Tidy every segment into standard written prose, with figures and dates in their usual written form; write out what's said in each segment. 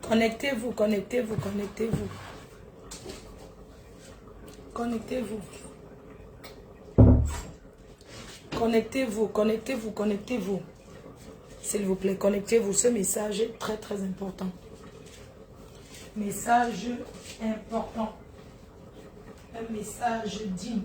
Connectez-vous, connectez-vous, connectez-vous. Connectez-vous. Connectez-vous, connectez-vous, connectez-vous. S'il vous plaît, connectez-vous. Ce message est très, très important. Message important. Un message digne.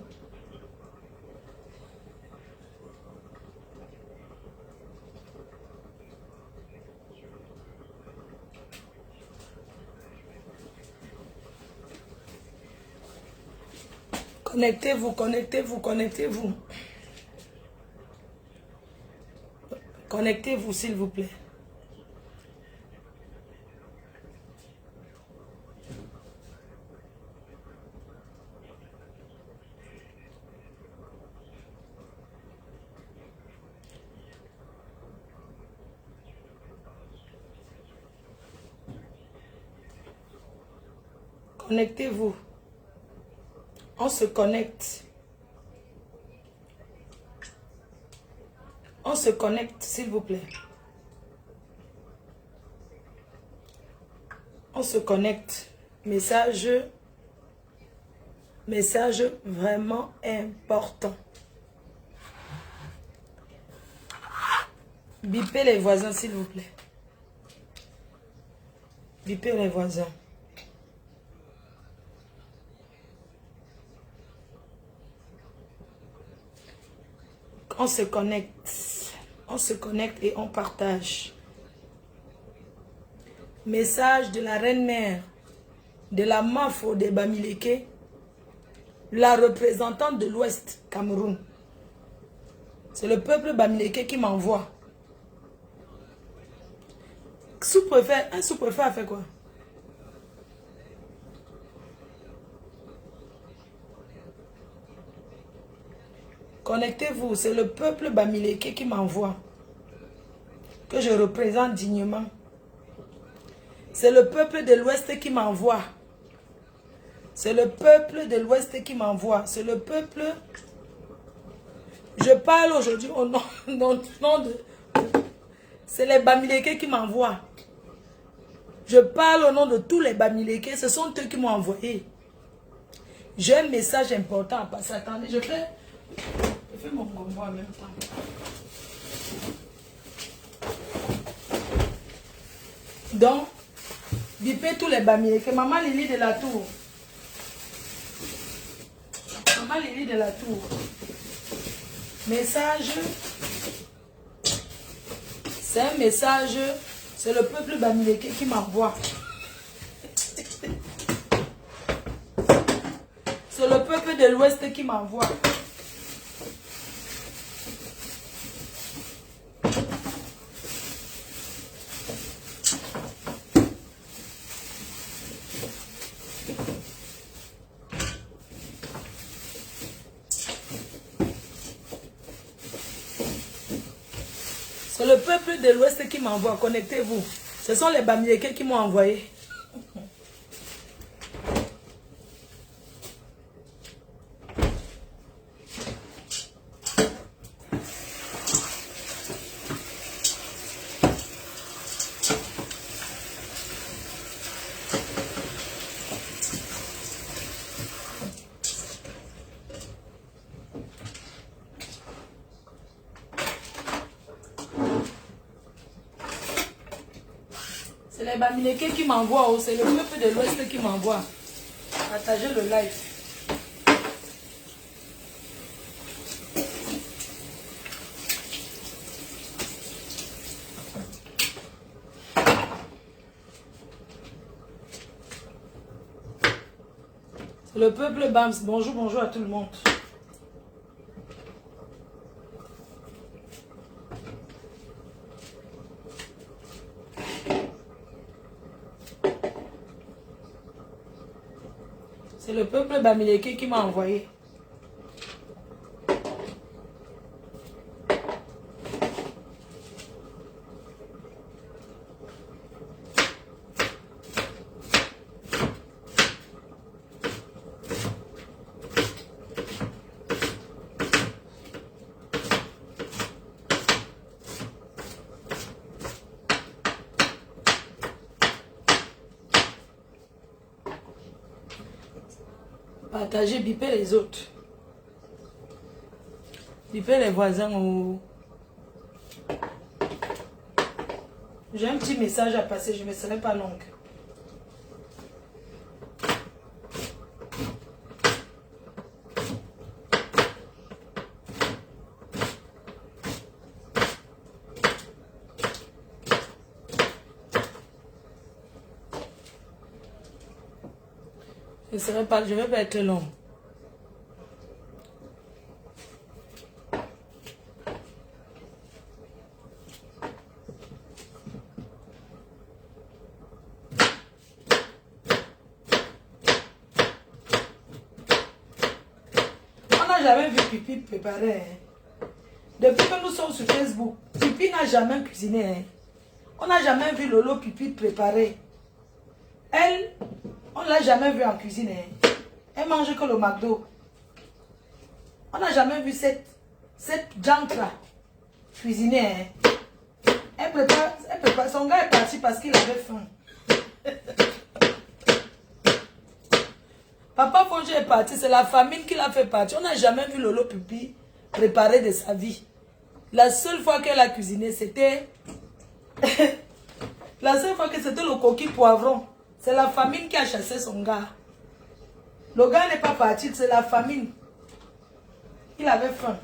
Connectez-vous, connectez-vous, connectez-vous. Connectez-vous, s'il vous plaît. Connectez-vous. On se connecte. On se connecte, s'il vous plaît. On se connecte. Message vraiment important. Bipez les voisins, s'il vous plaît. Bipez les voisins. On se connecte et on partage. Message de la reine-mère, de la Mafo de Bamileke, la représentante de l'Ouest, Cameroun. C'est le peuple Bamileke qui m'envoie. Sous-préfet, un sous-préfet a fait quoi? Connectez-vous, c'est le peuple Bamileke qui m'envoie, que je représente dignement. C'est le peuple de l'Ouest qui m'envoie. C'est le peuple de l'Ouest qui m'envoie. C'est le peuple... Je parle aujourd'hui au nom de... C'est les Bamileke qui m'envoient. Je parle au nom de tous les Bamileke. Ce sont eux qui m'ont envoyé. J'ai un message important à passer. Attendez, je fais mon gombo en même temps. Donc, bipez tous les Bamileke. Maman Lily de la Tour. Maman Lily de la Tour. Message. C'est un message. C'est le peuple Bamileke qui m'envoie. C'est le peuple de l'Ouest qui m'envoie. C'est le peuple de l'Ouest qui m'envoie. Connectez-vous. Ce sont les Bamileke qui m'ont envoyé. C'est les Bamileke qui m'envoient. C'est le peuple de l'Ouest qui m'envoie. Partagez le live. C'est le peuple Bams. Bonjour, bonjour à tout le monde. C'est le peuple Bamileke qui m'a envoyé. Partagez, bipez les autres. Bipez les voisins. Oh. J'ai un petit message à passer, je ne me serai pas longue. Je ne vais pas être long. On n'a jamais vu Pipi préparer. Hein. Depuis que nous sommes sur Facebook, Pipi n'a jamais cuisiné. Hein. On n'a jamais vu Lolo Pipi préparer. Elle, on ne l'a jamais vue en cuisine. Hein. Elle mange que le McDo. On n'a jamais vu cette jante-là cuisiner. Hein. Elle prépare. Son gars est parti parce qu'il avait faim. Papa Fonge est parti, c'est la famine qui l'a fait partir. On n'a jamais vu Lolo Pipi préparer de sa vie. La seule fois qu'elle a cuisiné, c'était... la seule fois que c'était le coquille poivron. C'est la famine qui a chassé son gars. Le gars n'est pas parti, c'est la famine. Il avait faim.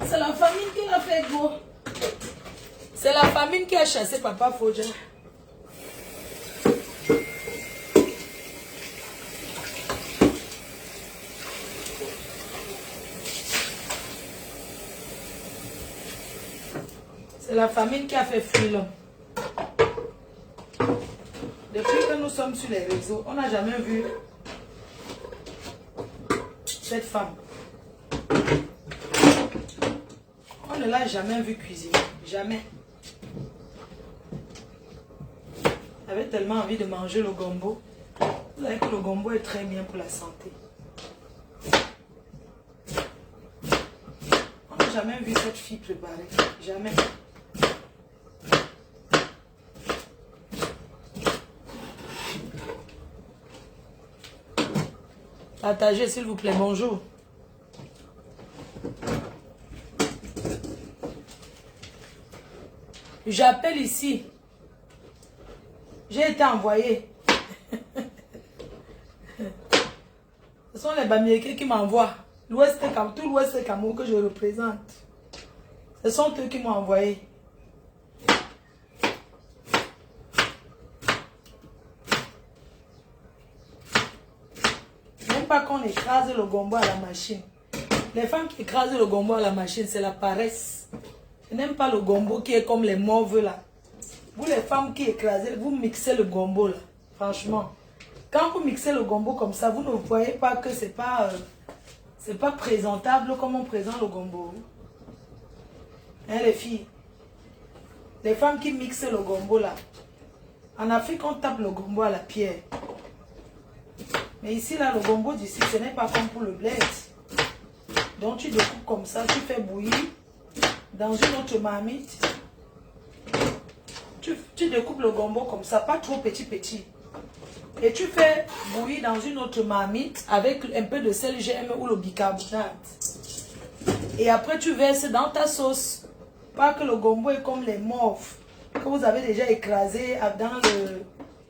C'est la famine qui l'a fait go. C'est la famine qui a chassé Papa Foja. C'est la famine qui a fait fuir l'homme. Depuis que nous sommes sur les réseaux, on n'a jamais vu cette femme. On ne l'a jamais vu cuisiner. Jamais. J'avais tellement envie de manger le gombo. Vous savez que le gombo est très bien pour la santé. On n'a jamais vu cette fille préparer. Jamais. Partagez s'il vous plaît. Bonjour. J'appelle ici. J'ai été envoyé. Ce sont les Bamiékés qui m'envoient. Tout l'Ouest Cameroun que je représente. Ce sont eux qui m'ont envoyé. Même pas qu'on écrase le gombo à la machine. Les femmes qui écrasent le gombo à la machine, c'est la paresse. Je n'aime pas le gombo qui est comme les mauves là. Vous les femmes qui écrasez, vous mixez le gombo là. Franchement. Quand vous mixez le gombo comme ça, vous ne voyez pas que c'est pas présentable comme on présente le gombo. Hein, les filles. Les femmes qui mixent le gombo là. En Afrique, on tape le gombo à la pierre. Mais ici là, le gombo d'ici, ce n'est pas comme pour le bled. Donc tu découpes comme ça, tu fais bouillir dans une autre marmite. Tu découpes le gombo comme ça, pas trop petit. Et tu fais bouillir dans une autre marmite avec un peu de sel GM ou le bicarbonate. Et après tu verses dans ta sauce. Pas que le gombo est comme les mauves que vous avez déjà écrasé dans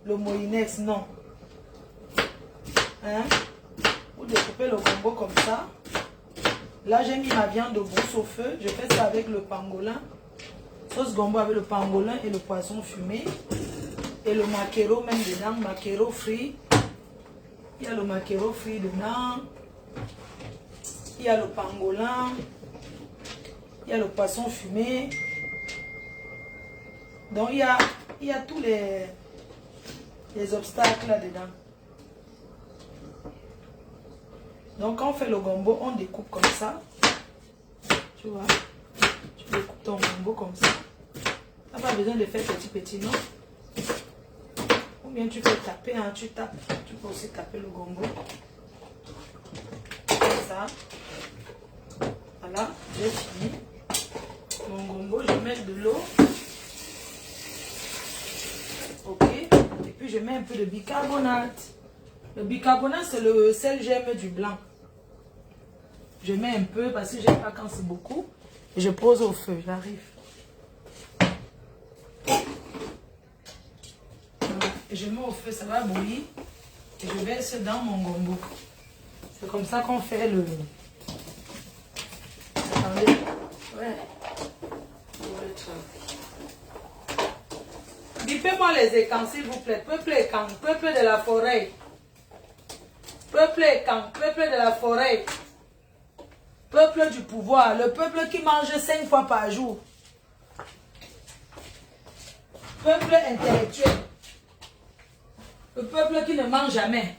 le molinex, non. Hein? Vous découpez le gombo comme ça. Là j'ai mis ma viande de brousse au feu. Je fais ça avec le pangolin. Sauce gombo avec le pangolin et le poisson fumé. Et le maquereau même dedans, maquereau frit. Il y a le maquereau frit dedans. Il y a le pangolin. Il y a le poisson fumé. Donc il y a tous les obstacles là-dedans. Donc quand on fait le gombo, on découpe comme ça. Tu vois? Tu découpes ton gombo comme ça. Tu n'as pas besoin de faire petit, non? Ou bien tu peux taper, hein, tu tapes. Tu peux aussi taper le gombo. Comme ça. Voilà, j'ai fini. Mon gombo, je mets de l'eau. Ok. Et puis je mets un peu de bicarbonate. Le bicarbonate, c'est le sel germe du blanc. Je mets un peu parce que j'aime pas quand c'est beaucoup. Et je pose au feu, j'arrive. Et je mets au feu, ça va bouillir. Et je verse dans mon gombo. C'est comme ça qu'on fait le... Attendez. Ouais. Bipez-moi les écans, s'il vous plaît. Peuple écan, peuple de la forêt. Peuple écan, peuple de la forêt. Peuple du pouvoir. Le peuple qui mange 5 fois par jour. Peuple intellectuel. Le peuple qui ne mange jamais.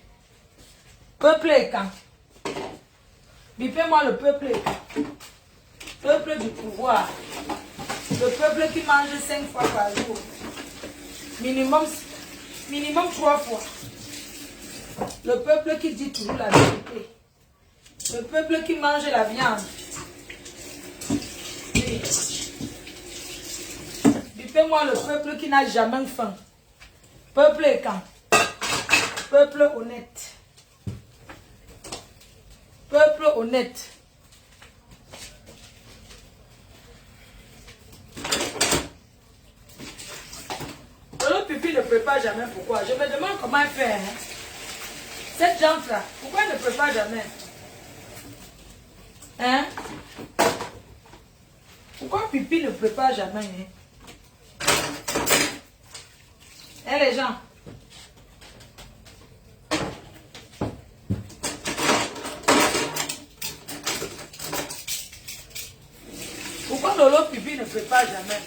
Peuple écan. Bipez-moi le peuple écan. Peuple du pouvoir. Le peuple qui mange 5 fois par jour. Minimum 3 fois. Le peuple qui dit toujours la vérité. Le peuple qui mange la viande. Bipez-moi le peuple qui n'a jamais faim. Peuple écan. Peuple honnête. Peuple honnête. Le pipi ne prépare jamais. Pourquoi? Je me demande comment elle fait. Hein? Cette jante-là, pourquoi elle ne prépare jamais? Hein? Pourquoi pipi ne prépare jamais? Hein? Hein, les gens? Pourquoi Lolo pipi ne prépare jamais?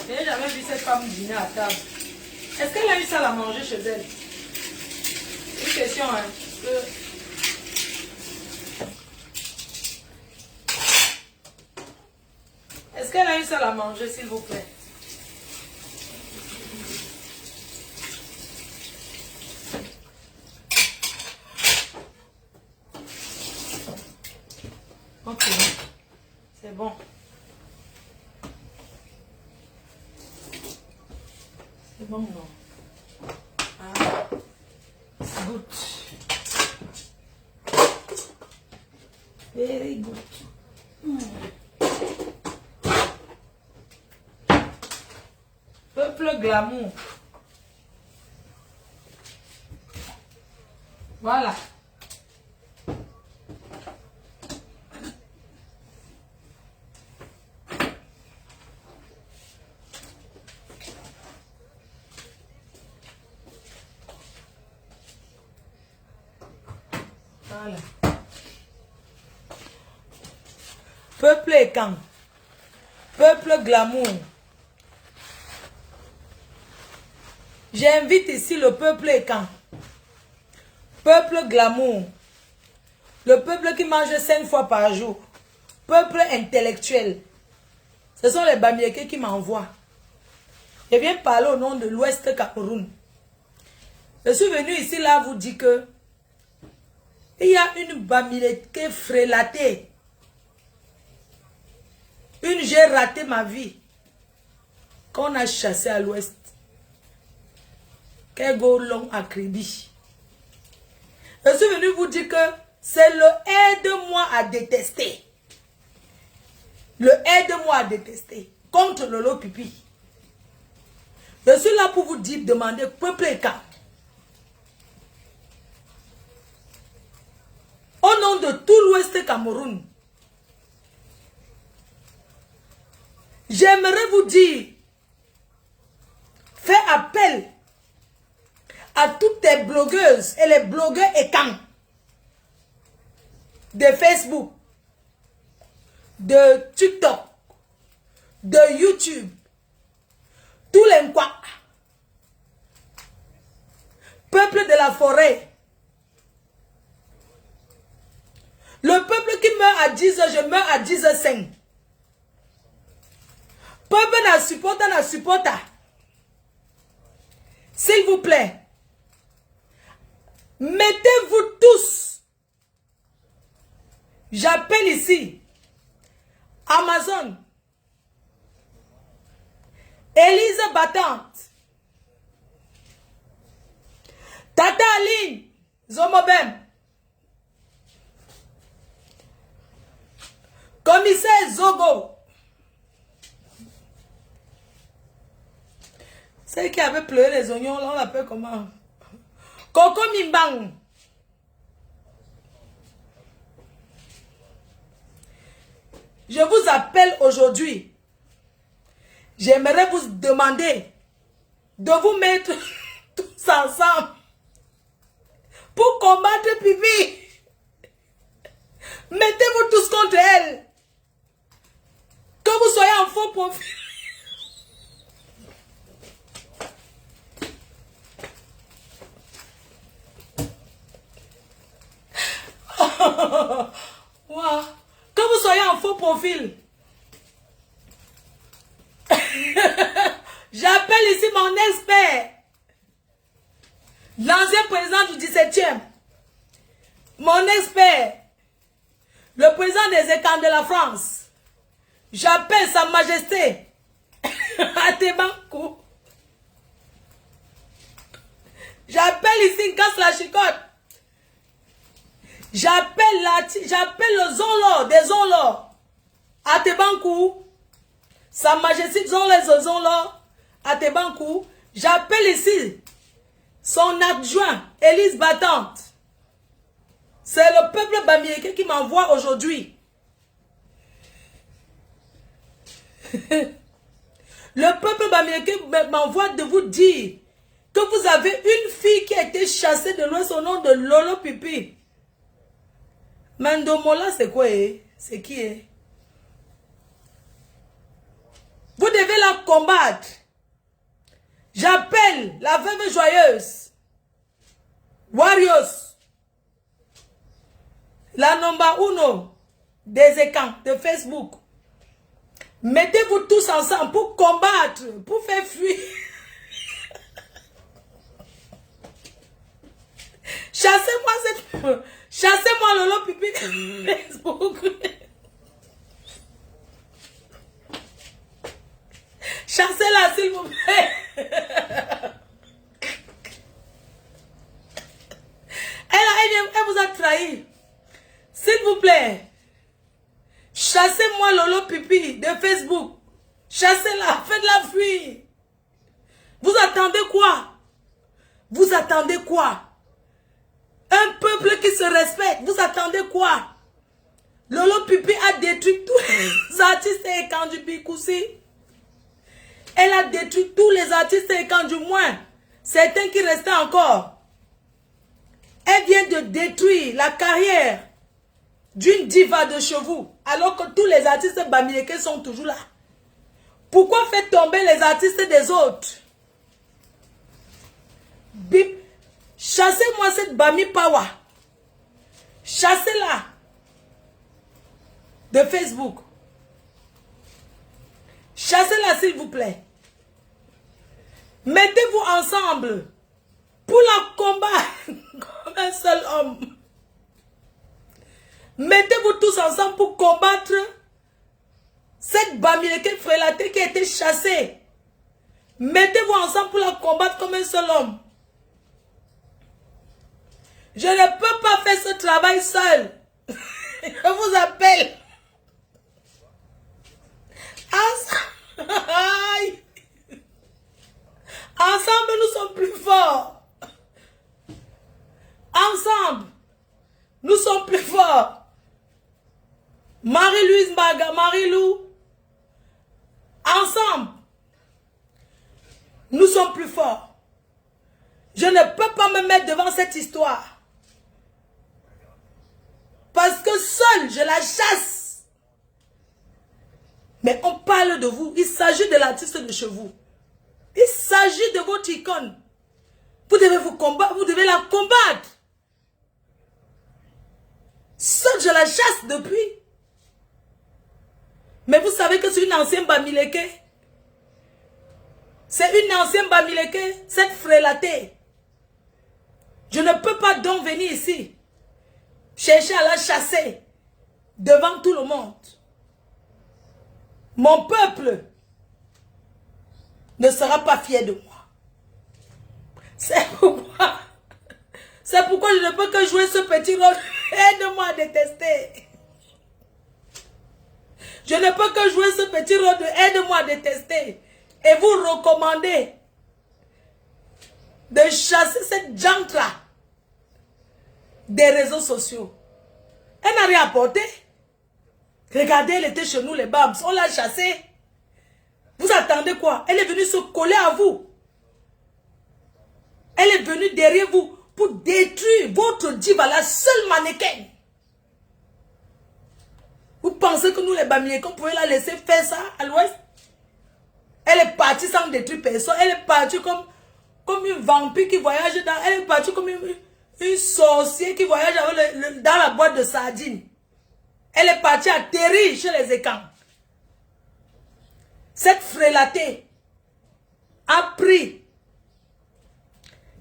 Je n'ai jamais vu cette femme dîner à table. Est-ce qu'elle a eu ça à manger chez elle? Une question, hein. Est-ce qu'elle a eu ça à manger, s'il vous plaît? Ok. C'est bon. C'est bon, non? Ah. It's good. Very good. Peuple glamour. Voilà. Voilà. Peuple écan. Peuple glamour. J'invite ici le peuple écan. Peuple glamour. Le peuple qui mange 5 fois par jour. Peuple intellectuel. Ce sont les Bamiékés qui m'envoient. Je viens parler au nom de l'Ouest Cameroun. Je suis venu ici là vous dire que il y a une Bamiléké frélatée. Une, j'ai raté ma vie. Qu'on a chassé à l'ouest. Qu'elle go long à crédit. Je suis venu vous dire que c'est le aide-moi à détester. Le aide-moi à détester. Contre Lolo Pipi. Je suis là pour vous dire, demander, peuple écan. Au nom de tout l'Ouest Cameroun, j'aimerais vous dire, fais appel à toutes les blogueuses et les blogueurs écans de Facebook, de TikTok, de YouTube, tous les quoi, peuple de la forêt. Le peuple qui meurt à 10h, je meurs à 10h05. Peuple na supporta. S'il vous plaît. Mettez-vous tous. J'appelle ici. Amazon. Élise Battante. Tata Aline. Zomobem. Commissaire Zogo. Celle qui avait pleuré les oignons, là, on l'appelle comment? Coco Mimbang. Je vous appelle aujourd'hui. J'aimerais vous demander de vous mettre tous ensemble pour combattre Pipi. Mettez-vous tous contre elle. Que vous soyez en faux profil. Wow. Que vous soyez en faux profil. J'appelle ici mon expert. L'ancien président du 17e. Mon expert. Le président des écans de la France. J'appelle Sa Majesté. Atebankou. J'appelle ici Casse la Chicotte. J'appelle le Zonlo, des Zonlo. Atebankou. Sa Majesté Zonlo, Atebankou. J'appelle ici son adjoint, Élise Battante. C'est le peuple bamiéké qui m'envoie aujourd'hui. Le peuple bamiéké m'envoie de vous dire que vous avez une fille qui a été chassée de l'Ouest au nom de Lolo Pipi. Mandomola, c'est quoi? C'est qui est? Vous devez la combattre. J'appelle la veuve joyeuse. Warriors. La number 1 des écrans de Facebook. Mettez-vous tous ensemble pour combattre, pour faire fuir. Chassez-moi cette... Chassez-moi Lolo Pipi de Facebook. Chassez-la s'il vous plaît. Elle vous a trahi. S'il vous plaît. Chassez-moi Lolo Pipi de Facebook. Chassez-la. Faites-la fuir. Vous attendez quoi? Vous attendez quoi? Un peuple qui se respecte. Vous attendez quoi? Lolo Pipi a détruit tous les artistes et quand du Bikoussi. Elle a détruit tous les artistes et quand du moins. Certains qui restaient encore. Elle vient de détruire la carrière d'une diva de chevaux. Alors que tous les artistes bamilékés sont toujours là. Pourquoi faire tomber les artistes des autres? Bip. Chassez-moi cette Bami Pawa. Chassez-la. De Facebook. Chassez-la s'il vous plaît. Mettez-vous ensemble. Pour la combattre comme un seul homme. Mettez-vous tous ensemble pour combattre cette Bamiléké frélatée qui a été chassée. Mettez-vous ensemble pour la combattre comme un seul homme. Je ne peux pas faire ce travail seul. Je vous appelle. Ensemble, nous sommes plus forts. Ensemble, nous sommes plus forts. Marie-Louise Maga, Marie-Lou. Ensemble, nous sommes plus forts. Je ne peux pas me mettre devant cette histoire. Parce que seule, je la chasse. Mais on parle de vous. Il s'agit de l'artiste de chez vous. Il s'agit de votre icône. Vous devez vous combattre. Vous devez la combattre. Seule, je la chasse depuis. Mais vous savez que c'est une ancienne Bamiléké. C'est une ancienne Bamileke, cette frélatée. Je ne peux pas donc venir ici, chercher à la chasser devant tout le monde. Mon peuple ne sera pas fier de moi. C'est pourquoi je ne peux que jouer ce petit rôle. Aide-moi à détester. Je ne peux que jouer ce petit rôle de aide-moi à détester. Et vous recommander de chasser cette jante-là des réseaux sociaux. Elle n'a rien apporté. Regardez, elle était chez nous, les Bams. On l'a chassée. Vous attendez quoi? Elle est venue se coller à vous. Elle est venue derrière vous pour détruire votre diva, la seule mannequin. Vous pensez que nous, les Bamilés, qu'on pouvait la laisser faire ça à l'ouest? Elle est partie sans détruire personne. Elle est partie comme une vampire qui voyage dans... Elle est partie comme une sorcière qui voyage dans la boîte de sardines. Elle est partie atterrir chez les écans. Cette frélatée a pris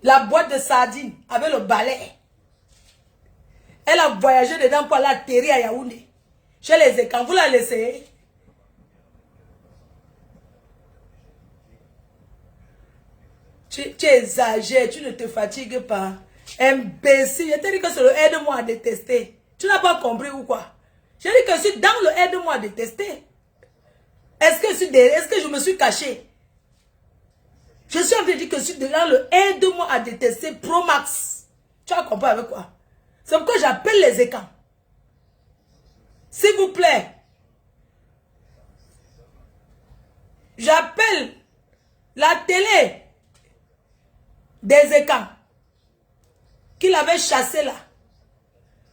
la boîte de sardines avec le balai. Elle a voyagé dedans pour aller atterrir à Yaoundé. Chez les écans. Vous la laissez? Tu exagères, tu ne te fatigues pas. Imbécile, je t'ai dit que c'est le aide-moi à détester. Tu n'as pas compris ou quoi? J'ai dit que je suis dans le aide-moi à détester. Est-ce que je me suis caché? Je suis en train de dire que je suis dans le aide-moi à détester Pro Max. Tu as compris avec quoi? C'est pourquoi j'appelle les écans. S'il vous plaît. J'appelle la télé des écans qu'il avait chassé là.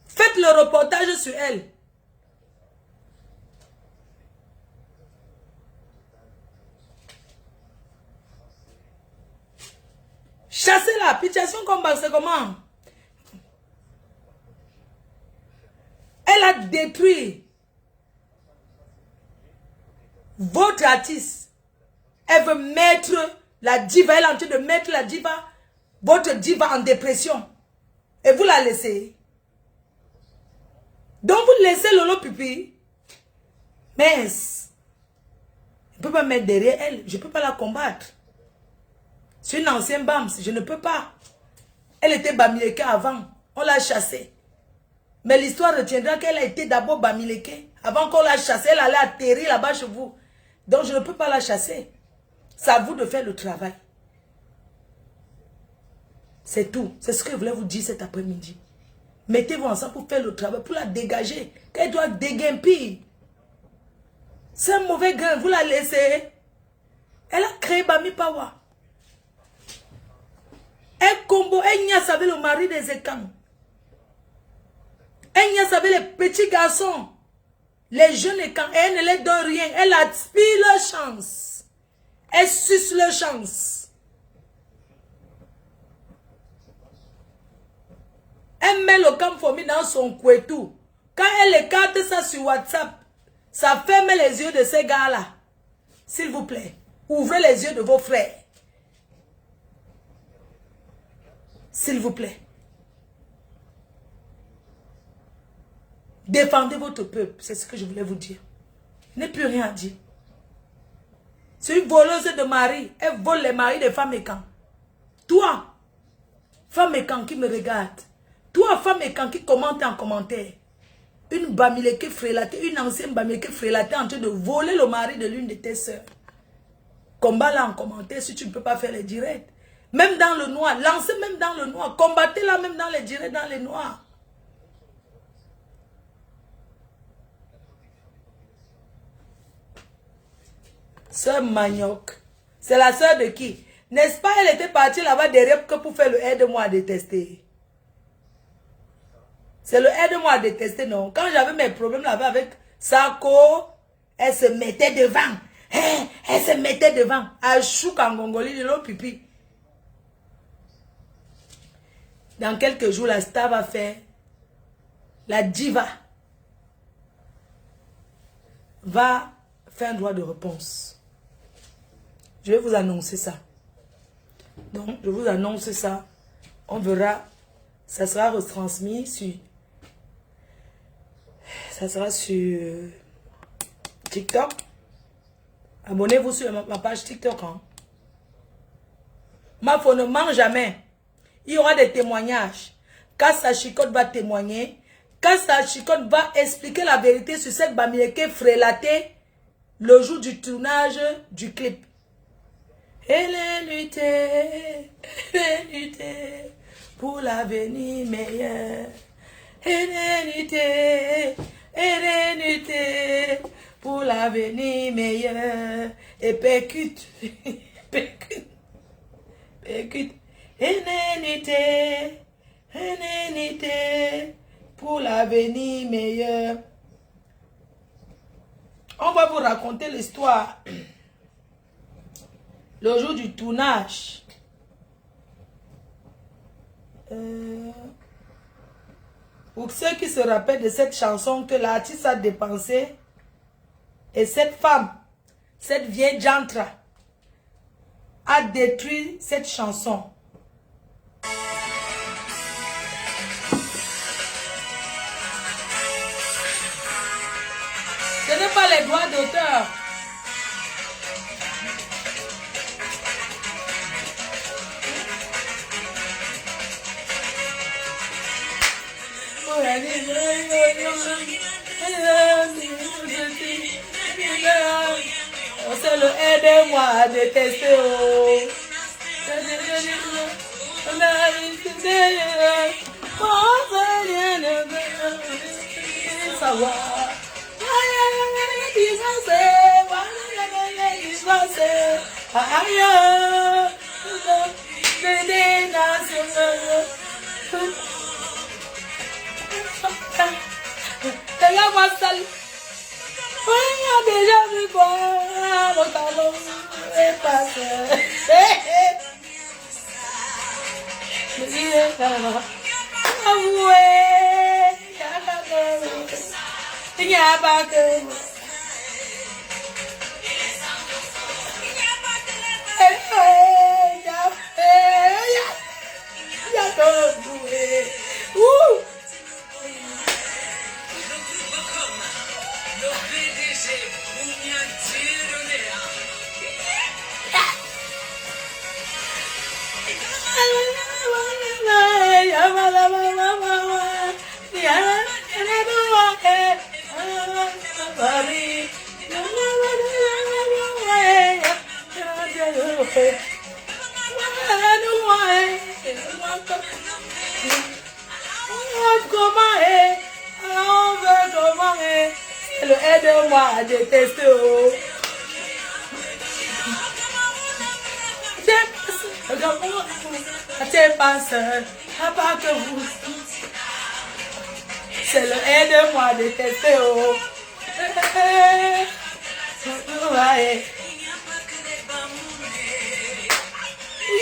Faites le reportage sur elle. Chassez-la. Situation comme c'est comment? Elle a détruit votre artiste. Elle veut mettre la diva, elle est en train de mettre la diva, votre diva en dépression. Et vous la laissez. Donc vous laissez Lolo Pipi. Mince. Je ne peux pas mettre derrière elle. Je ne peux pas la combattre. C'est une ancienne Bams. Je ne peux pas. Elle était Bamileke avant. On l'a chassée. Mais l'histoire retiendra qu'elle a été d'abord Bamileke. Avant qu'on la chasse, elle allait atterrir là-bas chez vous. Donc je ne peux pas la chasser. C'est à vous de faire le travail. C'est tout. C'est ce que je voulais vous dire cet après-midi. Mettez-vous ensemble pour faire le travail, pour la dégager. Qu'elle doit déguimper. C'est un mauvais grain. Vous la laissez. Elle a créé Bami Pawa. Elle combo, elle n'y a savait le mari des écans. Elle n'y a savait les petits garçons. Les jeunes écans. Elle ne les donne rien. Elle aspire leur chance. Elle suce leur chance. Elle met le camphormis dans son couetou. Quand elle écarte ça sur WhatsApp, ça ferme les yeux de ces gars-là. S'il vous plaît, ouvrez les yeux de vos frères. S'il vous plaît. Défendez votre peuple. C'est ce que je voulais vous dire. Je n'ai plus rien à dire. C'est une voleuse de mari. Elle vole les maris des femmes écans. Toi, femme écans qui me regarde. Toi, femme écans qui commente en commentaire. Une Bamileke frélatée, une ancienne Bamileke frélatée en train de voler le mari de l'une de tes sœurs. Combat-la en commentaire si tu ne peux pas faire les directs. Même dans le noir. Lancez même dans le noir. Combattez-la même dans les directs, dans les noirs. Sœur Manioc. C'est la sœur de qui? N'est-ce pas, elle était partie là-bas derrière que pour faire le aide-moi à détester. C'est le aide-moi à détester, non? Quand j'avais mes problèmes là-bas avec Sako, elle se mettait devant. Elle se mettait devant. À Chouk en Gongoli, de l'eau pipi. Dans quelques jours, la star va faire. La diva va faire un droit de réponse. Je vais vous annoncer ça. Donc, je vous annonce ça. On verra. Ça sera retransmis sur... Ça sera sur TikTok. Abonnez-vous sur ma page TikTok. Hein. Ma femme ne ment jamais. Il y aura des témoignages. Kassa Chicotte va témoigner. Kassa Chicotte va expliquer la vérité sur cette Bamileke frélatée le jour du tournage du clip. Elle est luttée pour l'avenir meilleur. Elle est luttée pour l'avenir meilleur. Et percute, percute, percute. Elle est luttée pour l'avenir meilleur. On va vous raconter l'histoire. Le jour du tournage. Pour ceux qui se rappellent de cette chanson que l'artiste a dépensée, et cette femme, cette vieille jantra, a détruit cette chanson. Ce n'est pas les droits d'auteur. C'est le aide-moi à détester. Regarde-moi ça. On a déjà vu quoi. Mon talon est passé. Avouez, il n'y a pas que vous. Le aide-moi à détester. C'est pas seul, pas que vous. C'est le aide-moi à détester.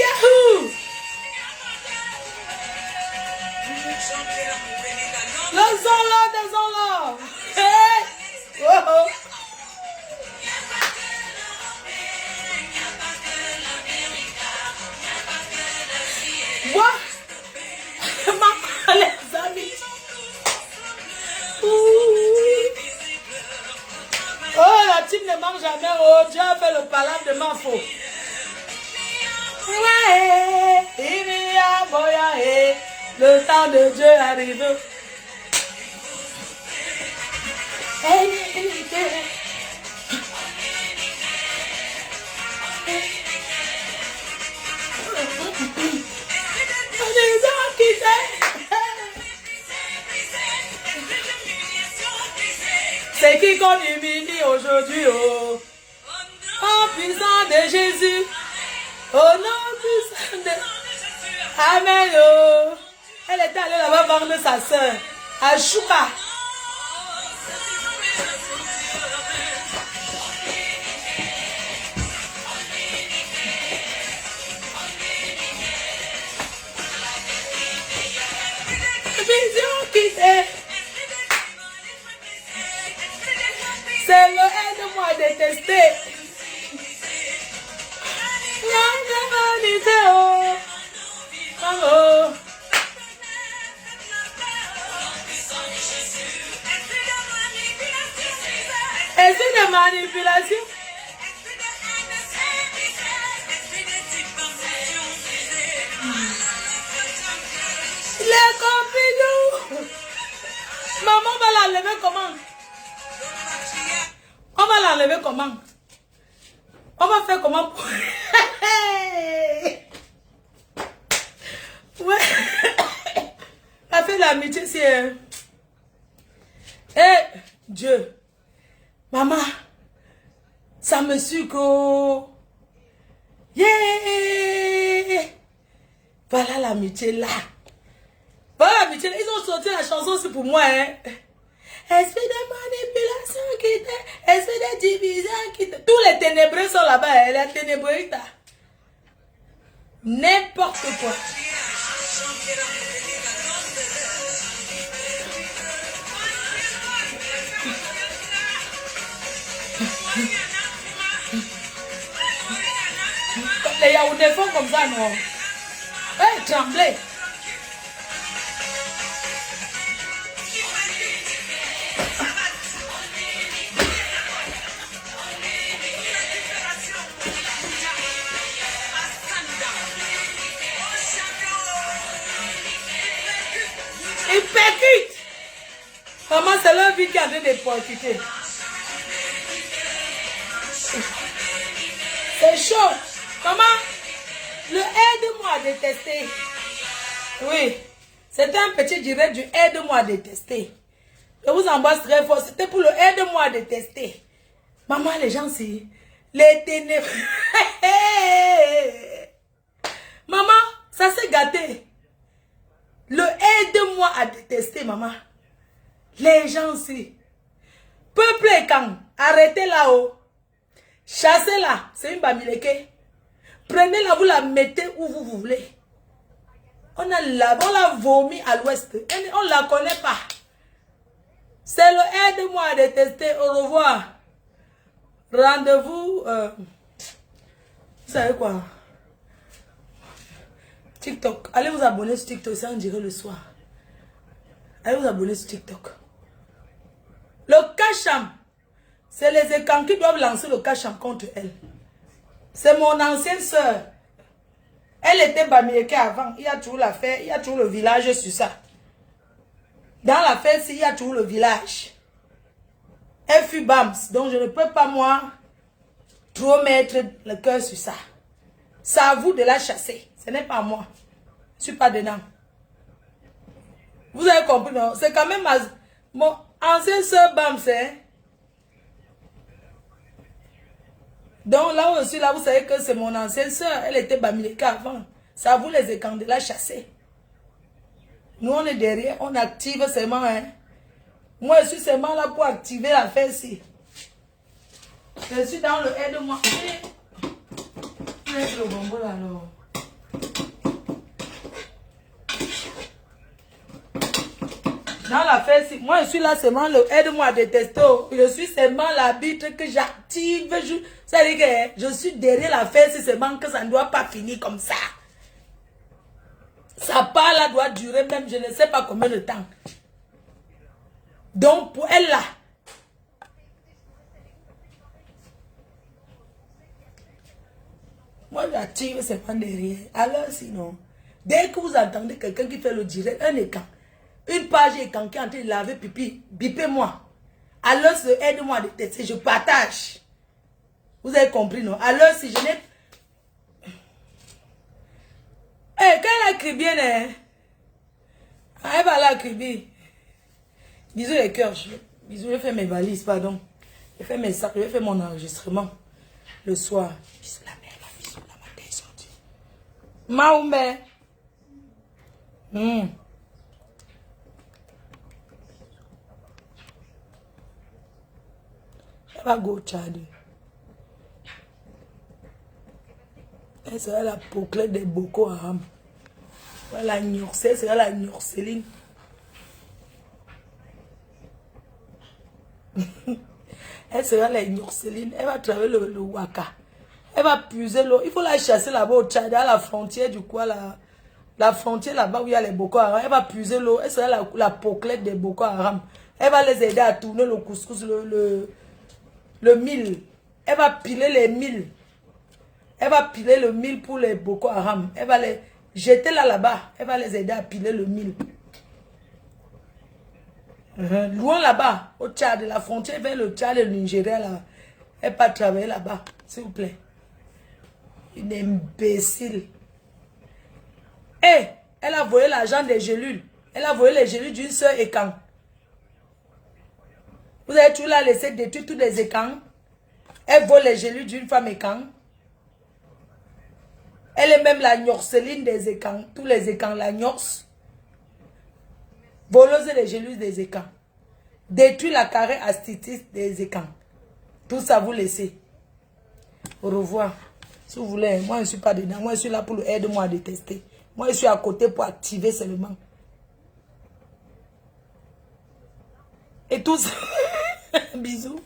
Yahoo! Descends-là. Hey! Oh, oh. Moi, les amis. Oh, la team ne mange jamais. Oh, Dieu a fait le palabre de ma faute. Le temps de Dieu arrive. C'est qui qu'on humilie aujourd'hui, oh, en puissant de Jésus, au nom puissant de... Amen, oh. Elle était allée là-bas vendre sa soeur, à Chouka. C'est le aide-moi à détester. oh. Oh. Esprit de manipulation. Les compagnies. Maman va l'enlever comment? On va l'enlever comment? On va faire comment pour... Ouais. Ça fait l'amitié, c'est... Eh, Dieu. Maman, ça me sucre. Yeah! Voilà l'amitié là. Voilà l'amitié là. Ils ont sorti la chanson aussi pour moi. Hein. Esprit de manipulation qui t'est. Esprit de division qui t'est. Tous les ténébreux sont là-bas. Hein. Les ténébreux, n'importe quoi. Les Yaoundés font comme ça, non? Hey, tremblez. Ils percutent. Maman, c'est leur vie qui a donné des percuter. C'est chaud. Maman, le aide-moi à détester. Oui, c'était un petit direct du aide-moi à détester. Je vous embrasse très fort. C'était pour le aide-moi à détester. Maman, les gens, c'est les ténèbres. Maman, ça s'est gâté. Le aide-moi à détester, maman. Les gens, c'est peuple et camp. Arrêtez là-haut. Chassez-la. C'est une bamileke. Prenez-la, vous la mettez où vous voulez. On l'a vomi à l'ouest. On ne la connaît pas. C'est le aide-moi à détester. Au revoir. Rendez-vous. Vous savez quoi? TikTok. Allez vous abonner sur TikTok. Ça, on dirait le soir. Allez vous abonner sur TikTok. Le Kacham. C'est les écans qui doivent lancer le Kacham contre elle. C'est mon ancienne soeur. Elle était bamileke avant. Il y a toujours l'affaire. Il y a toujours le village sur ça. Dans l'affaire, il y a toujours le village. Elle fut Bams. Donc je ne peux pas, moi, trop mettre le cœur sur ça. C'est à vous de la chasser. Ce n'est pas moi. Je ne suis pas dedans. Vous avez compris, non? C'est quand même mon ancienne soeur Bams. Hein? Donc là où je suis là, vous savez que c'est mon ancienne soeur. Elle était bamileke avant. C'est à vous les écans de la chasser. Nous on est derrière, on active seulement. Hein. Moi je suis seulement là pour activer l'affaire ici. Je suis dans le aide-moi. Le bonbon là alors. Dans l'affaire ici, moi je suis là seulement le aide-moi à détester. Je suis seulement l'arbitre que j'active. Ça veut dire que je suis derrière l'affaire ici seulement que ça ne doit pas finir comme ça. Ça part là doit durer même je ne sais pas combien de temps. Donc pour elle là. Moi j'active seulement derrière. Alors sinon, dès que vous entendez quelqu'un qui fait le direct, un écran, une page écran qui est en train de laver pipi, bipez-moi. Alors aide-moi à détester, je partage. Vous avez compris non? Alors si je n'ai... Eh, quand elle a écrit bien, hein? Elle va la crier. Bisous les cœurs. Bisous, je fais mes valises, pardon. Je fais mes sacs, je fais mon enregistrement. Le soir. Bisous la mère, bisous la matin est sortie. Maoumé. Elle va go Tchad. Elle sera la pouclette des Boko Haram. La Nyorsé, c'est la Nyorseline. Elle sera la Nyorseline. Elle va travailler le Waka. Elle va puiser l'eau. Il faut la chasser là-bas au Tchad, à la frontière du quoi, la frontière là-bas où il y a les Boko Haram. Elle va puiser l'eau. Elle sera la poclette des Boko Haram. Elle va les aider à tourner le couscous, le mil. Elle va piler les mille. Elle va piler le mil pour les Boko Haram. Elle va les jeter là-bas. Elle va les aider à piler le mil. Loin là-bas, au Tchad, la frontière vers le Tchad et le Nigeria, là. Elle va travailler là-bas, s'il vous plaît. Une imbécile. Elle a volé l'argent des gélules. Elle a volé les gélules d'une soeur Ekan. Vous avez toujours la laissé détruire tous les Ekan. Elle vole les gélules d'une femme Ekan. Elle est même la gnorceline des Ekan. Tous les Ekan, la gnorce. Voleuse les gélules des Ekan. Détruire la carré astitis des Ekan. Tout ça, vous laissez. Au revoir. Si vous voulez, moi je ne suis pas dedans. Moi je suis là pour aider-moi à détester. Moi je suis à côté pour activer seulement. Et tout ça. Bisous.